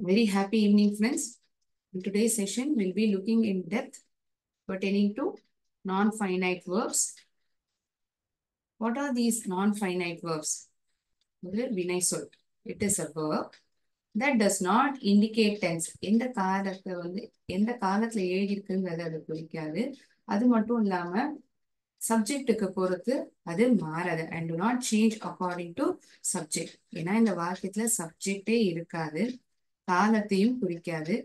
Very happy evening, friends. In today's session, we'll be looking in depth pertaining to non-finite verbs. What are these non-finite verbs? Vinay சொல். It is a verb that does not indicate tense. எந்த காலத்துல எழுதியிருக்குங்கிறது அது குறிக்காது. அது மட்டும் இல்லாம சப்ஜெக்டுக்கு பொறுத்து அது மாறாது and do not change according to subject. ஏன்னா இந்த வாக்கியத்துல சப்ஜெக்டே இருக்காது, காலத்தையும் குறிக்காது.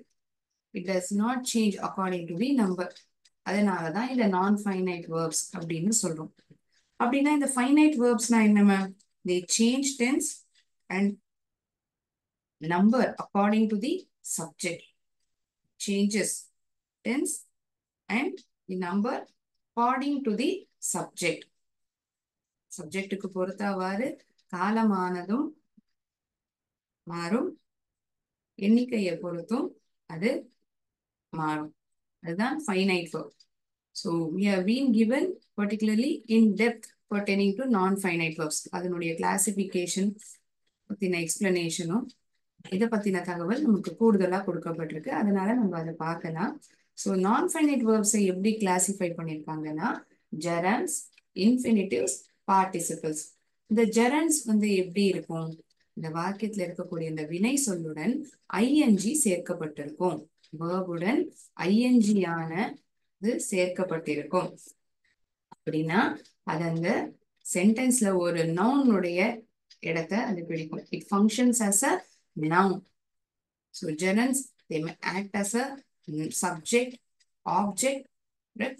It does not change according to the number. அதனாலதான் இத non-finite verbs அப்படின்னு சொல்றோம். அப்படின்னா இந்த finite verbsனா என்ன ma'am? They change tense and number according to the subject. Changes tense and the number according to the subject. சப்ஜெக்டுக்கு பொறுத்தவாறு காலமானதும் மாறும், எண்ணிக்கையை பொறுத்தும் அது மாறும். அதுதான் finite verb. So we have been given particularly in depth pertaining to non-finite verbs. அதனுடைய classification பத்தின எக்ஸ்பிளனேஷனும் இதை பத்தின தகவல் நமக்கு கூடுதலா கொடுக்கப்பட்டிருக்கு. அதனால நம்ம அதை பார்க்கலாம். ஸோ நான்-ஃபைனைட் வேர்ப்ஸை எப்படி கிளாசிஃபை பண்ணியிருக்காங்கன்னா ஜெரண்ட்ஸ், இன்ஃபினிட்டிவ்ஸ், பார்ட்டிசிபிள்ஸ். இந்த ஜெரண்ட்ஸ் எப்படி இருக்கும்? இந்த வாக்கியத்துல இருக்கக்கூடிய இந்த வினை சொல்லுடன் ஐஎன்ஜி சேர்க்கப்பட்டிருக்கும். வேர்புடன் ஐஎன்ஜி ஆனது சேர்க்கப்பட்டிருக்கும். அப்படின்னா அது அந்த சென்டென்ஸ்ல ஒரு நவுனுடைய இடத்தை அது பிடிக்கும். It functions as a noun. So gerunds, they may act as a subject, object,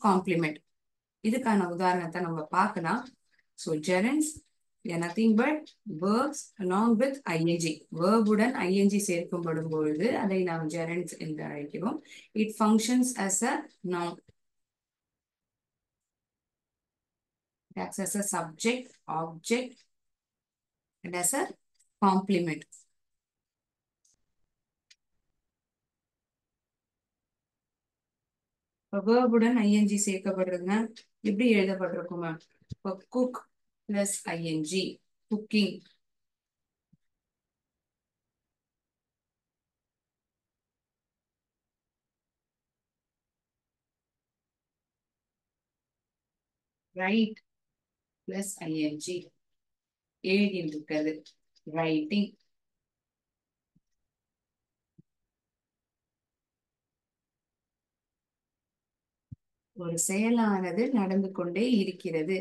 complement. இதுக்கான உதாரணத்தை நம்ம பார்க்கலாம். So gerunds are nothing but verbs along with ing. Verbuடன் ing சேர்க்கப்படும் பொழுது அதை நாம் gerunds என்று அழைக்கிறோம். It functions as a noun. It acts as a subject, object, and as a complement. வேர்புடன் ஐஎன்ஜி சேர்க்கப்படுறதுன்னா எப்படி எழுதப்பட்டிருக்குமா? இப்போ cook plus I N G, cooking. Write plus I N G, எழுதிட்டு இருக்கிறது, ரைட்டிங். ஒரு செயலானது நடந்து கொண்டே இருக்கிறது,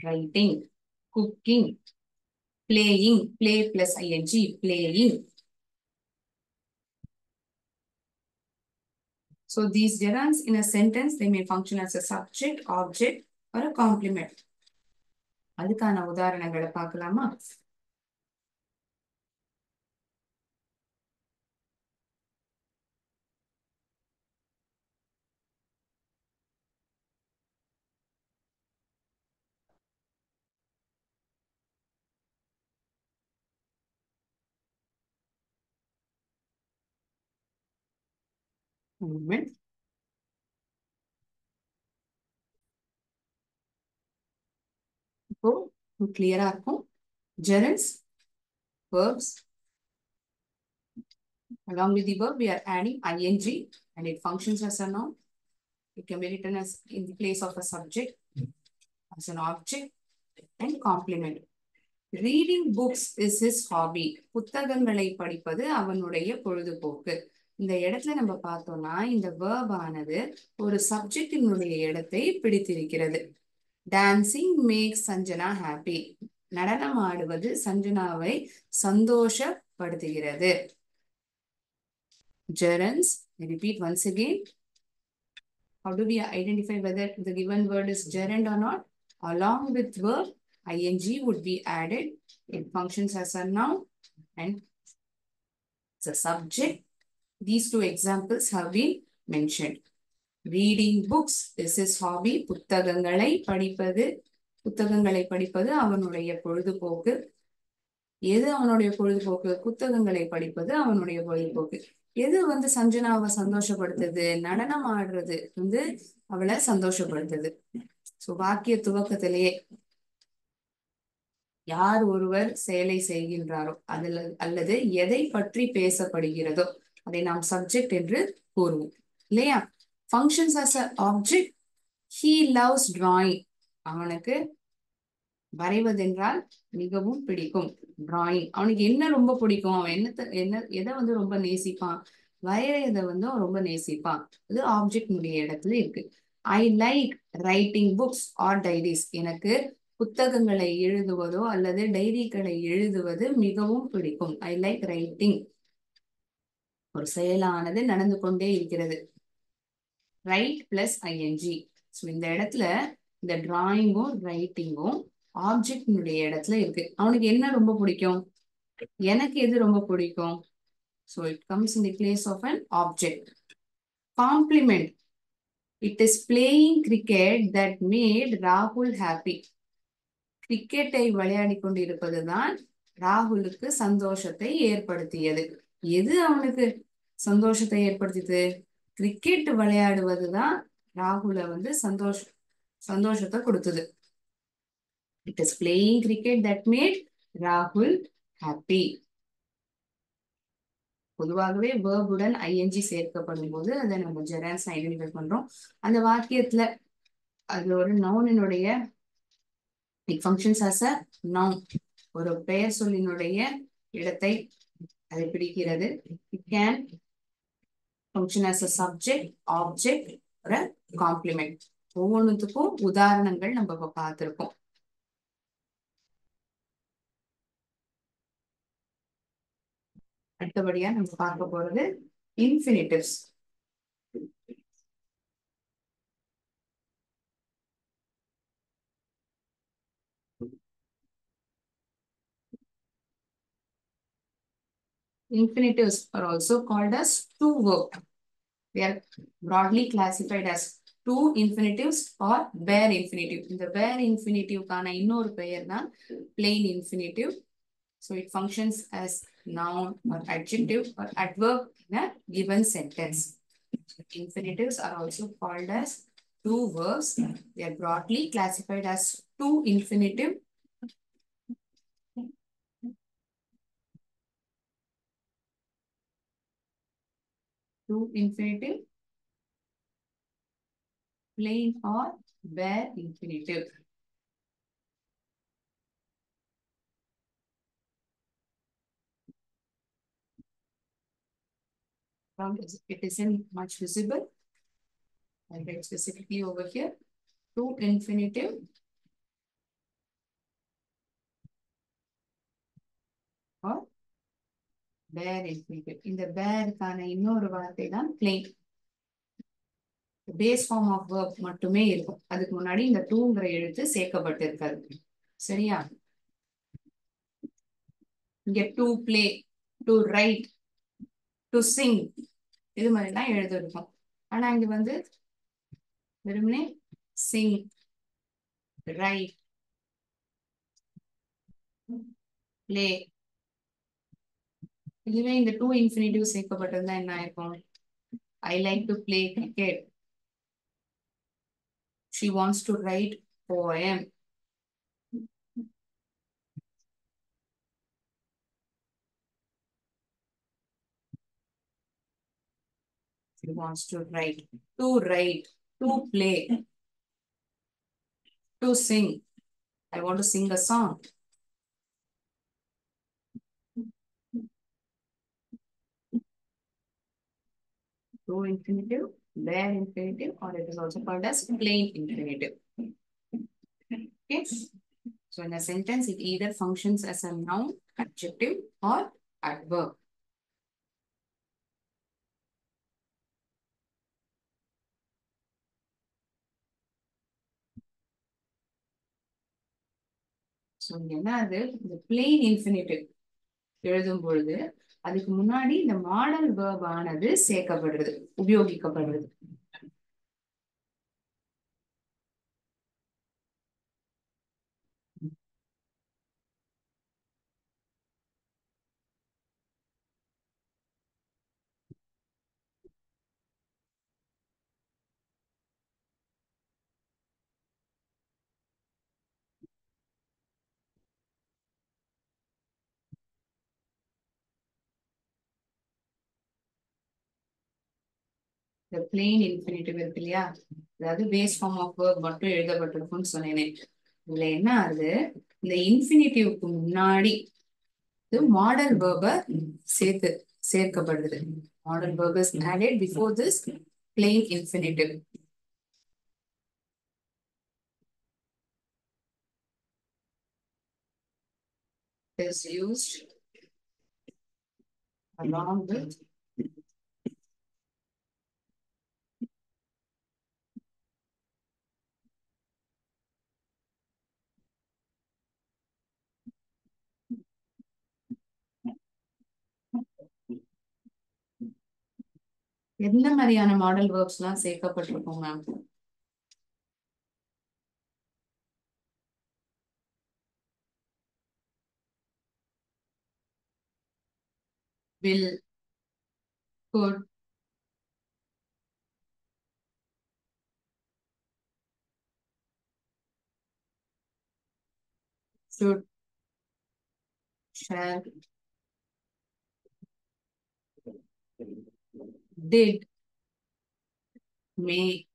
writing. Cooking, playing, play plus I N G, playing. So these gerunds in a sentence, they may function as a subject, object, or a complement. அதுக்கான உதாரணங்களை பார்க்கலாமா? Moment. இப்போ கிளியரா இருக்கும். Gerunds, verbs. Along with the verb, we are adding ing and it functions as a noun. It can be written as in the place of a subject, as an object, and complement. Reading books is his hobby. புத்தகங்களை படிப்பது அவனுடைய பொழுதுபோக்கு. இந்த இடத்துல நம்ம பார்த்தோம்னா இந்த verb ஆனது ஒரு சப்ஜெக்டினுடைய இடத்தை பிடித்திருக்கிறது. Dancing makes Sanjana happy. நடனம் ஆடுவது சஞ்சனாவை சந்தோஷப்படுத்துகிறது. Gerunds, I repeat once again. How do we identify whether the given word is gerund or not? Along with verb, ing would be added. It functions as a noun and it's a subject. These two examples have been mentioned. Reading books is his hobby. புத்தகங்களை படிப்பது அவனுடைய பொழுதுபோக்கு. எது அவனுடைய பொழுதுபோக்கு? புத்தகங்களை படிப்பது அவனுடைய பொழுதுபோக்கு. எது சஞ்சனாவை சந்தோஷப்படுத்துது? நடனம் ஆடுறது அவளை சந்தோஷப்படுத்துது. சோ வாக்கிய துவக்கத்திலேயே யார் ஒருவர் செயலை செய்கின்றாரோ அல்லது எதை பற்றி பேசப்படுகிறதோ அதை நாம் சப்ஜெக்ட் என்று கூறுவோம் இல்லையா. Functions as a object. He loves drawing. அவனுக்கு வரைவதென்றால் மிகவும் பிடிக்கும். டிராயிங். அவனுக்கு என்ன ரொம்ப பிடிக்கும், அவன் எதை ரொம்ப நேசிப்பான், வரையறத அவன் ரொம்ப நேசிப்பான். இது ஆப்ஜெக்ட் உடைய இடத்துல இருக்கு. I like writing books or diaries. எனக்கு புத்தகங்களை எழுதுவதோ அல்லது டைரிகளை எழுதுவது மிகவும் பிடிக்கும். I like writing. ஒரு செயலானது நடந்து கொண்டே இருக்கிறது. Right plus ING. ஸோ இந்த இடத்துல இந்த டிராயிங்கும் ரைட்டிங்கும் ஆப்ஜெக்டினுடைய இடத்துல இருக்கு. அவனுக்கு என்ன ரொம்ப பிடிக்கும், எனக்கு எது ரொம்ப பிடிக்கும். So it comes in the place of an object. Complement. It is playing cricket that made ராகுல் ஹாப்பி. கிரிக்கெட்டை விளையாடி கொண்டிருப்பதுதான் ராகுலுக்கு சந்தோஷத்தை ஏற்படுத்தியது. எது அவனுக்கு சந்தோஷத்தை ஏற்படுத்தியது, கிரிக்கெட் விளையாடுவதுதான் ராகுல சந்தோஷத்தை கொடுத்தது. It is playing cricket that made ராகுல் ஹாப்பி. பொதுவாகவே வேர்புடன் ஐஎன்ஜி சேர்க்கப்படும் போது அதை நம்ம ஜெரான்ஸ் ஐடென்டிஃபை பண்றோம். அந்த வாக்கியத்துல அது ஒரு நவுனினுடைய it functions as a noun. ஒரு பெயர் சொல்லினுடைய இடத்தை அது பிடிக்கிறது. It can function as a subject, object, ஒரு காம்ப்ளிமெண்ட். ஒவ்வொன்றுத்துக்கும் உதாரணங்கள் நம்ம இப்ப பார்த்திருக்கோம். அடுத்தபடியா நம்ம பார்க்க போறது இன்ஃபினிட்டிவ்ஸ். Infinitives are also called as to verb. They are broadly classified as to infinitives or bare infinitive. இந்த bare infinitive கான இன்னொரு பெயர் தான் plain infinitive. So it functions as noun or adjective or adverb in a given sentence. Infinitives are also called as two verbs. They are broadly classified as to infinitive, to infinitive, plain or bare infinitive. It isn't much visible. I'll write specifically over here. To infinitive, or bare infinitive. இந்த பேருக்கான இன்னொரு வார்த்தை தான் plain. Base form of verb மட்டுமே இருக்கும். அதுக்கு முன்னாடி இந்த டூங்கிற எழுத்து சேர்க்கப்பட்டிருக்காது. சரியா. இங்க to play, to right, to Singh இது மாதிரிலாம் எழுதிருக்கும். ஆனா இங்க வெறுமனே சிங், ரைட், பிளே. இதுவே இந்த டூ இன்ஃபினிட்டிவ் சேர்க்கப்பட்டிருந்தா என்ன ஆயிருக்கும். I like to play cricket. She wants to write poem. She wants to write, to play, to sing. I want to sing a song. To infinitive, bare infinitive, or it is also called as plain infinitive. Okay. So in a sentence, it either functions as a noun, adjective, or adverb. So என்னது இந்த plain infinitive எழுதும் பொழுது அதுக்கு முன்னாடி இந்த model verb ஆனது சேர்க்கப்படுறது, உபயோகிக்கப்படுறது. The plain infinitive இருக்கு இல்லையா, அதாவது பேஸ் ஃபார்ம் ஆஃப் வேர்ப் மட்டும் எழுதப்பட்டிருக்கும்னு சொன்னேனே, இதுல என்ன ஆகுது, இந்த இன்ஃபினிட்டிவ்க்கு முன்னாடி model வேர்ப சேர்க்கப்படுது. Modal verb is added before this plain infinitive. Is used along with எந்த மாதிரியான மாடல் வேர்ப்ஸ் எல்லாம் சேர்க்கப்பட்டிருக்கும் ma'am? Will, could, should, shall, did, may,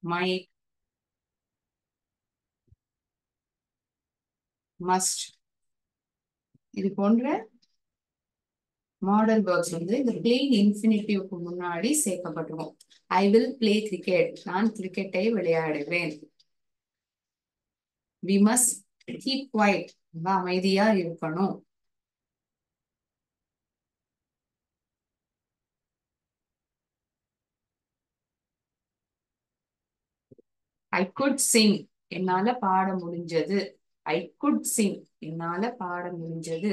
might, must. இது போன்ற மாடல் வேர்ப்ஸ் இந்த பிளெயின் இன்ஃபினிட்டிவ்க்கு முன்னாடி சேர்க்கப்பட்டிருக்கும். ஐ வில் பிளே கிரிக்கெட், நான் கிரிக்கெட்டை விளையாடுவேன். வி மஸ்ட் கீப் குவைட், அமைதியா இருக்கணும். ஐ குட் சிங், என்னால பாட முடிஞ்சது. ஐ குட் சிங், என்னால பாட முடிஞ்சது.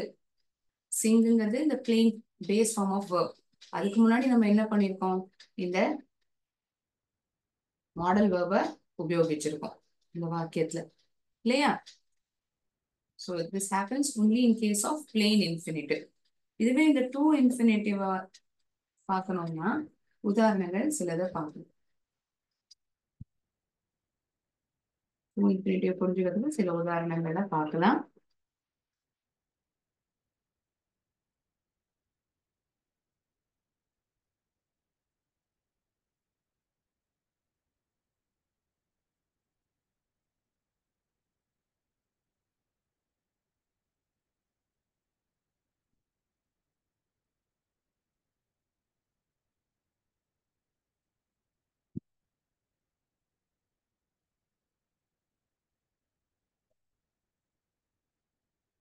சிங்குங்கிறது இந்த plain base form of verb. அதுக்கு முன்னாடி நம்ம என்ன பண்ணிருக்கோம், இந்த மாடல் வேர்ப உபயோகிச்சிருக்கோம் இந்த வாக்கியத்துல, இல்லையா? So this happens only in case of plain infinitive. இதுவே இந்த டூ இன்ஃபினிட்டிவ் பார்க்கணும்னா உதாரணங்கள் சிலதை பார்க்கணும். டூ இன்ஃபினிட்டிவ் புரிஞ்சுக்கிறதுக்கு சில உதாரணங்களை பார்க்கலாம்.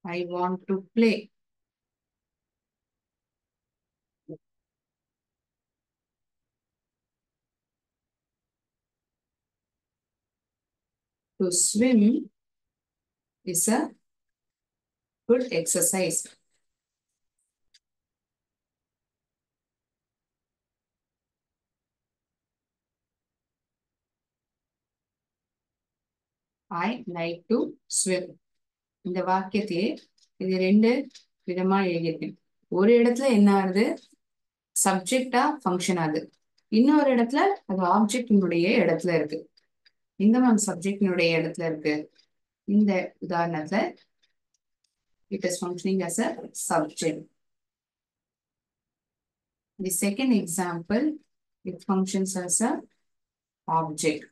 I want to play. To swim is a good exercise. I like to swim. இந்த வாக்கியத்திலே இது ரெண்டு விதமா எழுதியிருக்கேன். ஒரு இடத்துல என்ன ஆகுது, சப்ஜெக்டா ஃபங்க்ஷன் ஆகுது. இன்னொரு இடத்துல அது ஆப்ஜெக்டினுடைய இடத்துல இருக்கு. இந்த மேம் சப்ஜெக்டினுடைய இடத்துல இருக்கு. இந்த உதாரணத்துல it is functioning as a subject. The second example, it functions as a object.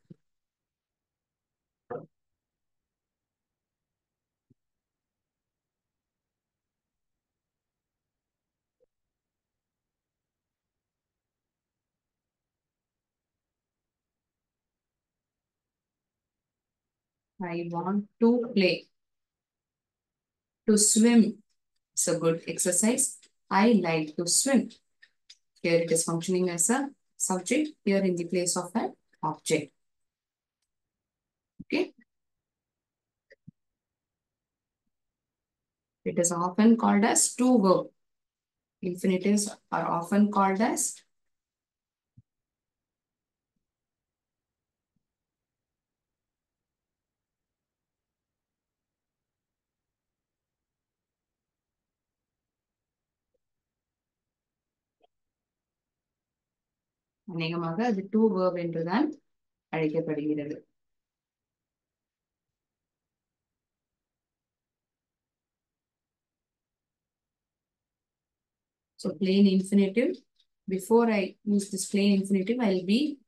I want to play. To swim is a good exercise. I like to swim. Here it is functioning as a subject, here in the place of an object. Okay. It is often called as two verb. Infinitives are often called as அநேகமாக அது two verb என்றுதான் அழைக்கப்படுகிறது. So plain infinitive. Before I use this plain infinitive, I'll be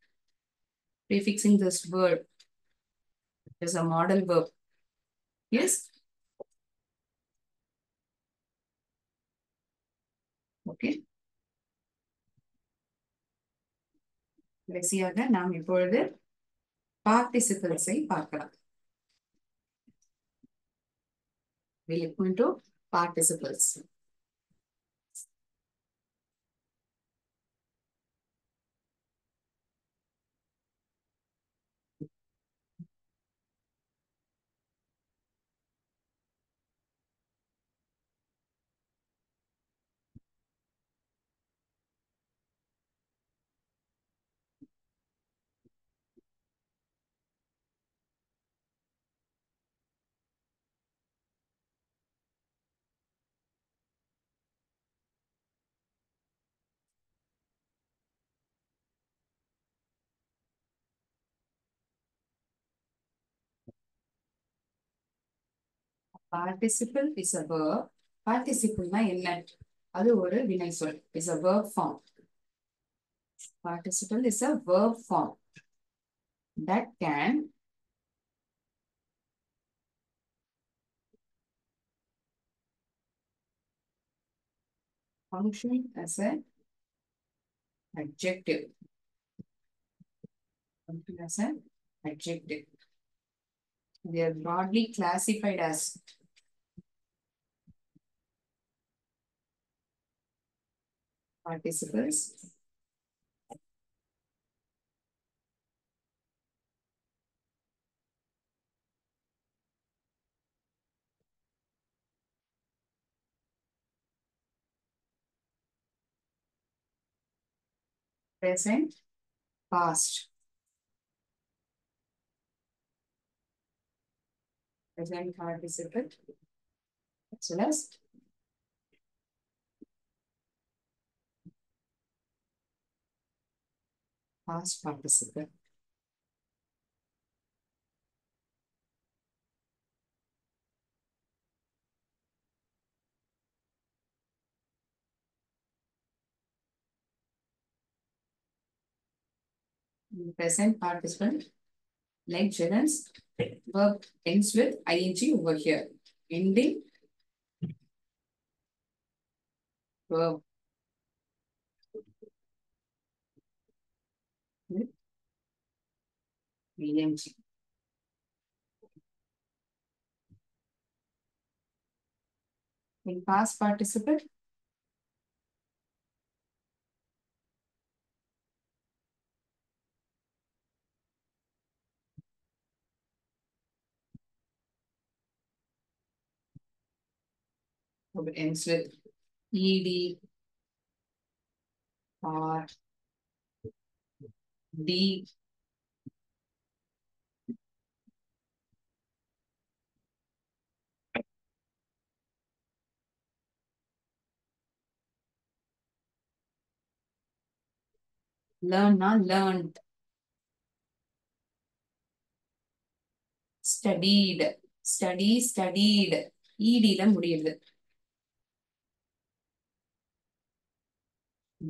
prefixing this word as a modal verb. Yes? Okay. கடைசியாக நாம் இப்பொழுது participles-ஐ பார்க்கலாம். We'll look into participles. Participle is a verb. Participle-னா என்ன? அது ஒரு வினை சொல். Is a verb form. Participle is a verb form that can function as an adjective. Function as an adjective. They are broadly classified as participles, present, past. Present participle as well as past participle. Present participle, like gerunds, verb ends with ing over here. Ending verb with ing. In past participle, verb ends with ed or d. Learn, learned. Studied, studied. ed ல முடியுது.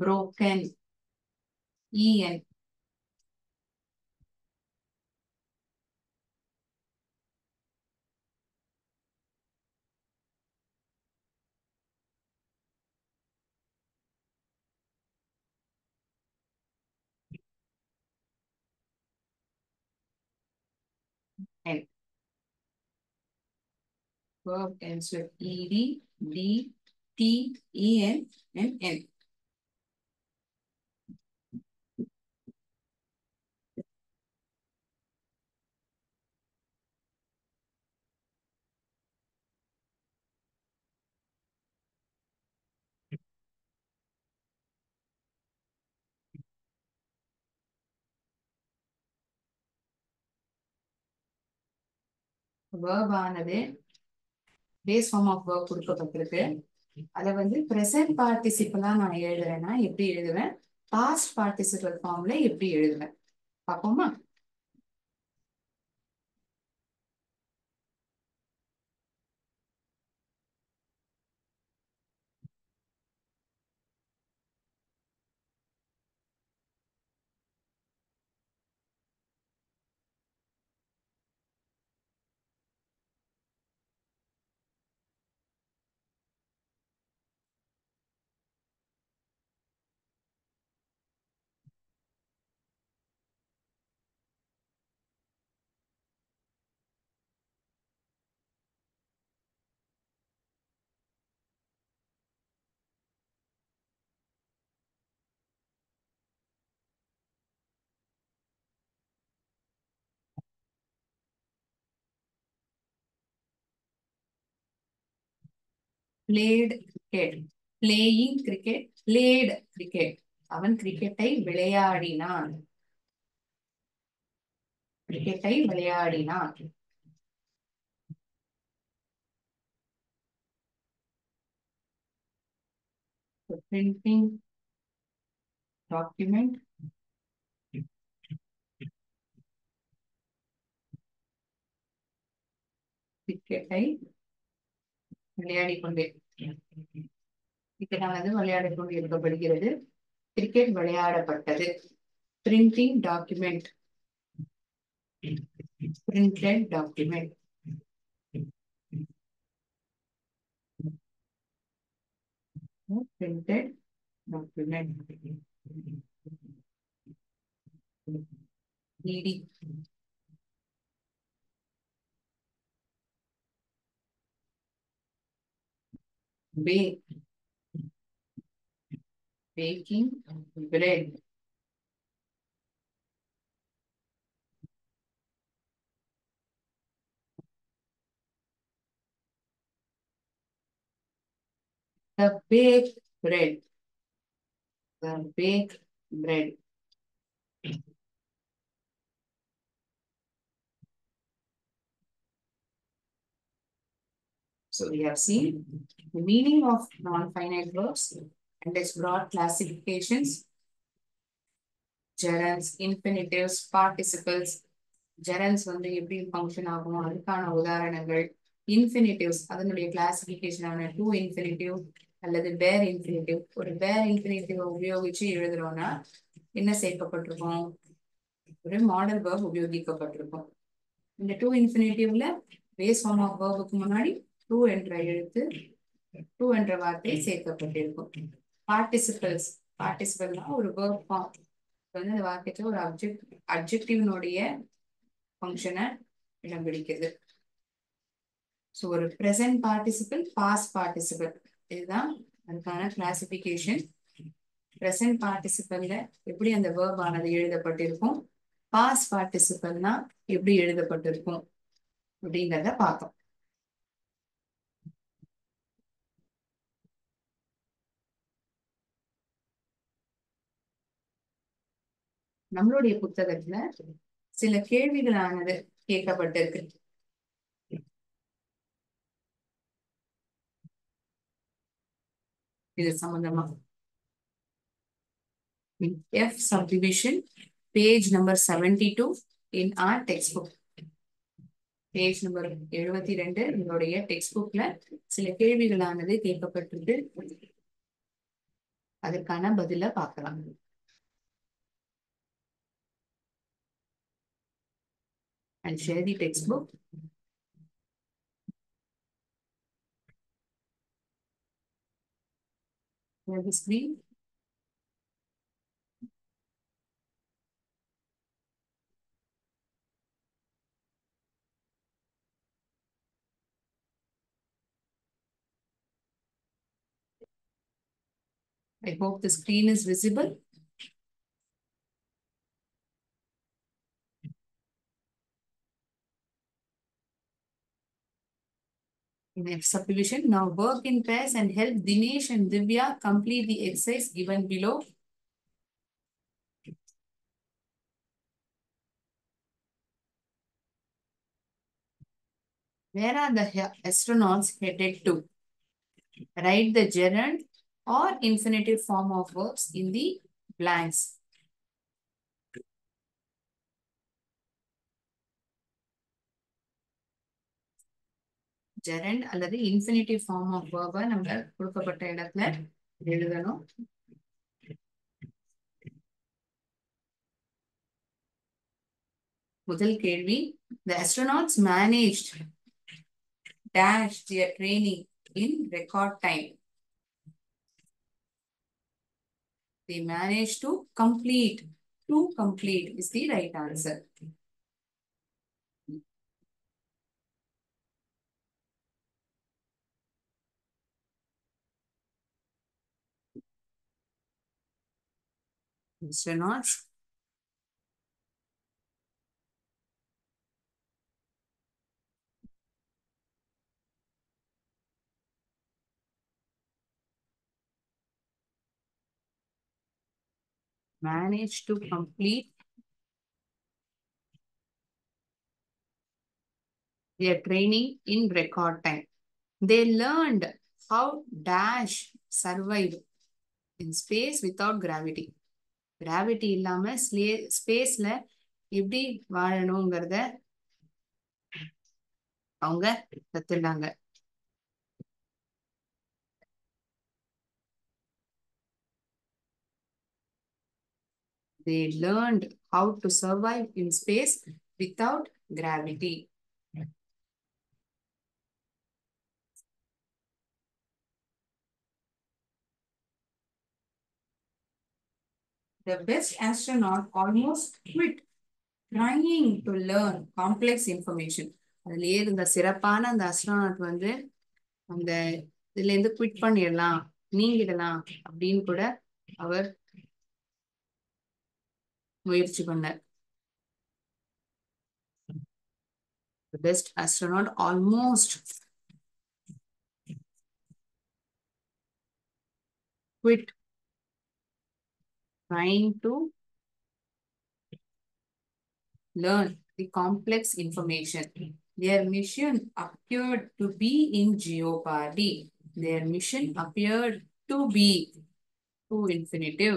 Broken, en. N. Verb ends with ed, d, t, en, and n. Verb ஆனது base form of verb கொடுக்கப்பட்டிருக்கு. அதை வந்து present participle நான் எழுதுறேன்னா எப்படி எழுதுவேன், past participle formல எப்படி எழுதுவேன் பாப்போமா? played cricket. Playing cricket, played cricket. அவன் கிரிக்கெட்டை விளையாடினான். கிரிக்கெட்டை விளையாடினான். The printing document கிரிக்கெட்டை விளையாடி கொண்டே கிரிக்கெட்டானது விளையாடி கொண்டு இருக்கப்படுகிறது. கிரிக்கெட் விளையாடப்பட்டது. Printing document, printed document. Printed document. ED. Bake. Baking bread. The baked bread. The baked bread. So we have seen the meaning of non-finite verbs and its broad classifications. Gerunds, infinitives, participles. Gerunds வந்து எப்படி function ஆகும், அதுக்கான உதாரணங்கள். Infinitives அதனுடைய classification ஆன to infinitive அல்லது பேர் infinitive. ஒரு பேர் இன்ஃபினிட்டிவ் உபயோகிச்சு எழுதுறோம்னா என்ன சேர்க்கப்பட்டிருக்கும்? ஒரு மாடல் வேர்ப் உபயோகிக்கப்பட்டிருக்கும். இந்த டு இன்ஃபினிட்டிவ்ல பேஸ் ஃபார்ம் ஆஃப் வேர்புக்கு முன்னாடி டு என்ற எழுத்து, டு என்ற வார்த்தை சேர்க்கப்பட்டிருக்கும். பார்ட்டிசிபல்ஸ், பார்ட்டிசிபல்னா ஒரு வேர்ப் ஃபார்ம். வந்து அந்த வார்த்தைக்கு ஒரு அப்ஜெக்டிவ்னுடைய ஃபங்க்ஷனை இடம் பிடிக்குது. ஸோ ஒரு ப்ரெசன்ட் பார்ட்டிசிபிள், பாஸ்ட் பார்ட்டிசிபிள், இதுதான் அதுக்கான கிளாசிபிகேஷன். ப்ரெசன்ட் பார்ட்டிசிபிள்ல எப்படி அந்த வேர்ப் ஆனது எழுதப்பட்டிருக்கும், பாஸ்ட் பார்ட்டிசிபிள்னா எப்படி எழுதப்பட்டிருக்கும் அப்படிங்கிறத பார்த்தோம். நம்மளுடைய புத்தகத்துல சில கேள்விகளானது கேட்கப்பட்டிருக்கு. இது சம்பந்தமா F subdivision, page number 72 in our textbook. Page number 72 உங்களுடைய டெக்ஸ்ட் புக்ல சில கேள்விகளானது கேட்கப்பட்டிருக்கு. அதற்கான பதில பார்க்கலாம். And share the textbook. Share the screen. I hope the screen is visible. Next subdivision. Now work in pairs and help Dinesh and Divya complete the exercise given below. Where are the astronauts headed to? Write the gerund or infinitive form of verbs in the blanks. Gerund அல்லது infinitive form of verb நம்ம கொடுக்கப்பட்ட இடத்துல எழுதணும். முதல் கேள்வி, the astronauts managed dash their training in record time. They managed to complete. To complete is the right answer. Astronauts managed to complete their training in record time. They learned how Dash survived in space without gravity. Gravity இல்லாம ஸ்பேஸ்ல எப்படி வாழணுங்கிறத அவங்க கத்துட்டாங்க. They learned how to survive in space without gravity. The best astronaut almost quit trying to learn complex information. அதுலயே இருந்த சிறப்பான அந்த astronaut வந்து அந்த இதுல இருந்து குவிட் பண்ணிடலாம், நீங்கிடலாம் அப்படின்னு கூட அவர் முயற்சி பண்ணார். The best astronaut almost quit trying to learn the complex information. Their mission appeared to be in jeopardy. Their mission appeared to be to infinitive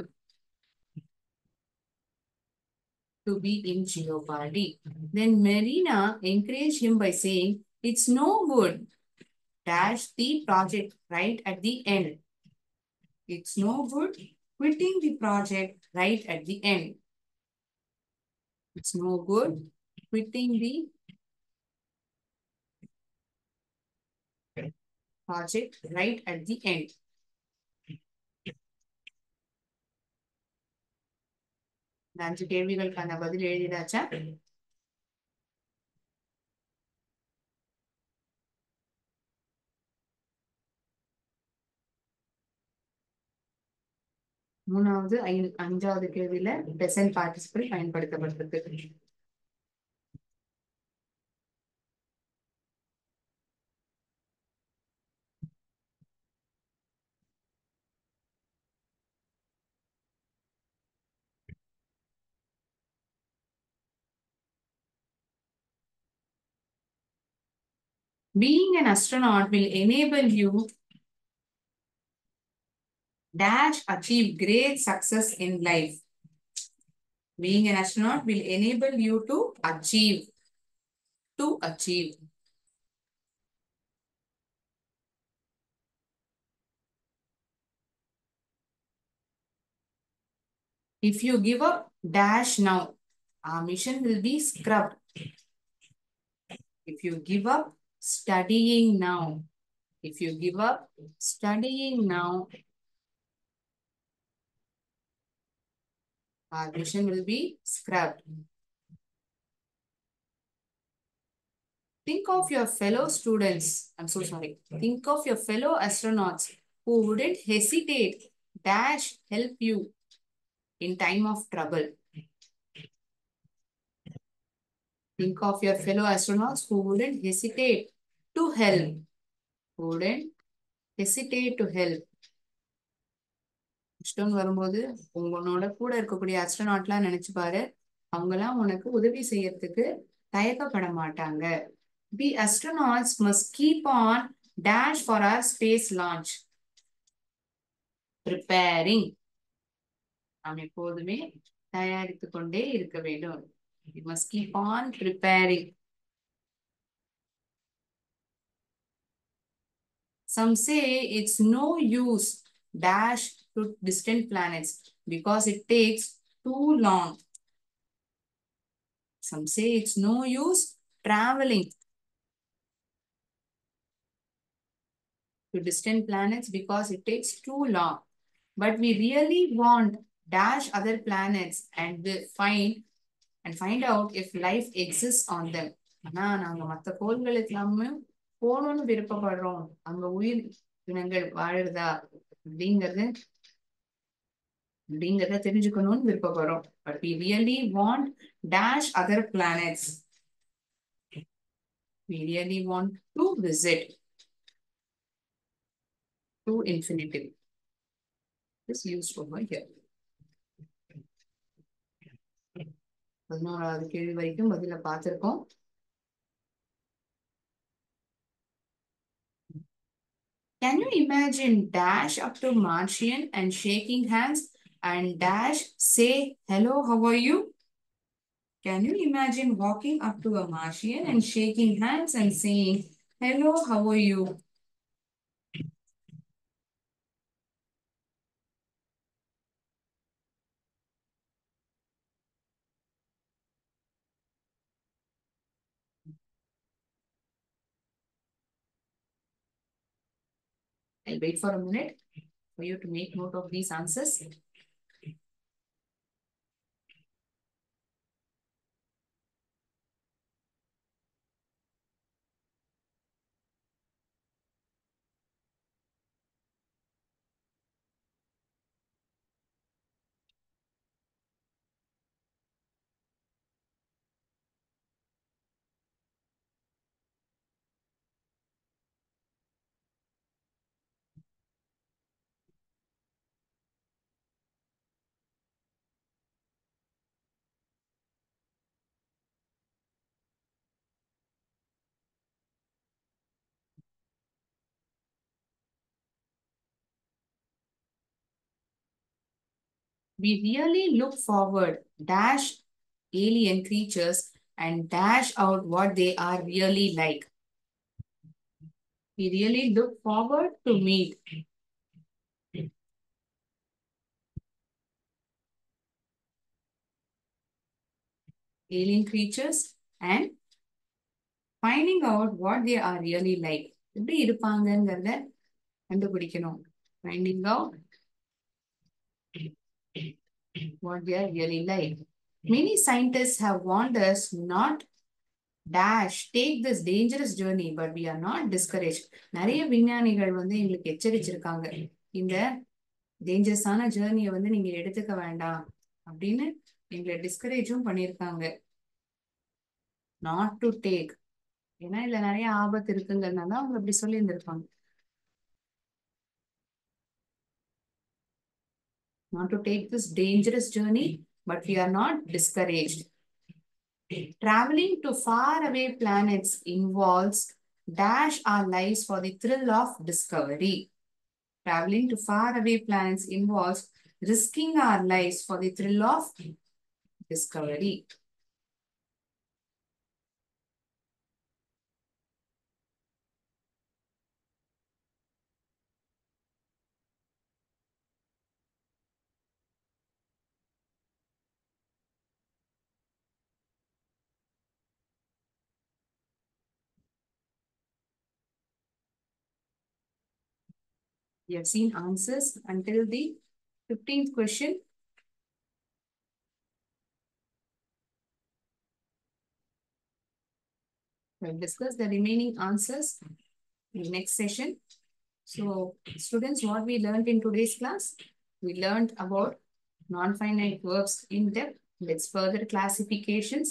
to be in jeopardy. Then Marina encouraged him by saying, "It's no good. Dash the project right at the end. It's no good quitting the project right at the end. It's no good quitting the project right at the end." இந்த 5 கேள்விகளுக்கான பதில் எழுதிடாச்சா? மூணாவது 5வது கேள்வியில present participle பயன்படுத்தப்பட்டிருக்கு. Being an astronaut will enable you dash achieve great success in life. Being an astronaut will enable you to achieve. If you give up dash now, our mission will be scrubbed. If you give up studying now, our mission will be scrubbed. Think of your fellow students. I'm so sorry. Think of your fellow astronauts who wouldn't hesitate dash help you in time of trouble. Think of your fellow astronauts who wouldn't hesitate to help. இஷ்டம் வரும்போது உங்களோட கூட இருக்கக்கூடிய அஸ்ட்ரோநாட்லாம் நினைச்சு பாரு, அவங்கெல்லாம் உனக்கு உதவி செய்யறதுக்கு தயக்கப்பட மாட்டாங்க. The astronauts must keep on dash for our space launch. Preparing. நாம் எப்போதுமே தயாரித்துக் கொண்டே இருக்க வேண்டும். We must keep on preparing. Some say it's no use dash to distant planets because it takes too long. Some say it's no use traveling to distant planets because it takes too long. But we really want dash other planets and find out if life exists on them. ஆனா நாங்க மத்த கோள்களுக்கு எல்லாமே போகணும்னு விருப்பப்படுறோம், அங்க உயிர் இனங்கள் வாழுறதா அப்படிங்கறத தெரிஞ்சுக்கணும்னு விருப்பப்படுறோம். But we really want dash other planets. We really want to visit to infinity. This is used over here. 11வது கேள்வி வரைக்கும் பதில பார்த்திருக்கோம். Can you imagine dash up to Martian and shaking hands and dash say hello, how are you? Can you imagine walking up to a Martian and shaking hands and saying hello, how are you? I'll wait for a minute for you to make note of these answers. We really look forward, dash alien creatures and dash out what they are really like. We really look forward to meet alien creatures and finding out what they are really like. எப்படி இருப்பாங்கங்கிறத கண்டுபிடிக்கணும். Finding out what they are really like. Many scientists have warned us not dash take this dangerous journey, but we are not discouraged. நிறைய விஞ்ஞானிகள் வந்து எங்களுக்கு எச்சரிச்சிருக்காங்க. இந்த டேஞ்சரஸான ஜேர்னியை வந்து நீங்க எடுத்துக்க வேண்டாம் அப்படின்னு எங்களை டிஸ்கரேஜும் பண்ணியிருக்காங்க. நாட் டு டேக், ஏன்னா இதுல நிறைய ஆபத்து இருக்குங்கிறதுனால அவங்க அப்படி சொல்லி இருந்திருப்பாங்க. Not to take this dangerous journey, but we are not discouraged. Traveling to faraway planets involves dash our lives for the thrill of discovery. Traveling to faraway planets involves risking our lives for the thrill of discovery. We have seen answers until the 15th question. We'll discuss the remaining answers in the next session. So, students, what we learned in today's class? We learned about non-finite verbs in depth, with further classifications.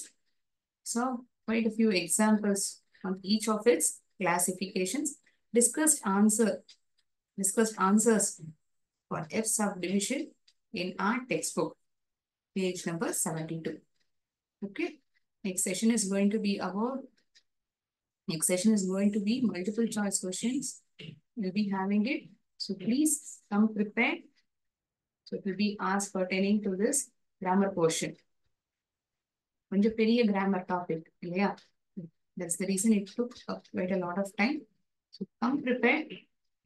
So, quite a few examples on each of its classifications. Discussed answers for F subdivision in our textbook, page number 72. Okay. Next session is going to be multiple choice questions. We'll be having it. So please come prepared. So it will be asked pertaining to this grammar portion. கொஞ்சம் பெரிய grammar topic, இல்லையா? That's the reason it took quite a lot of time. So come prepared.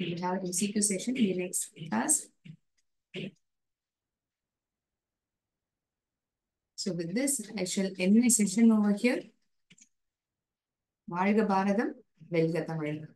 We will have MCQ session in the next class. So with this, I shall end my session over here. வாழ்க பாரதம், வெல்க தமிழகம்.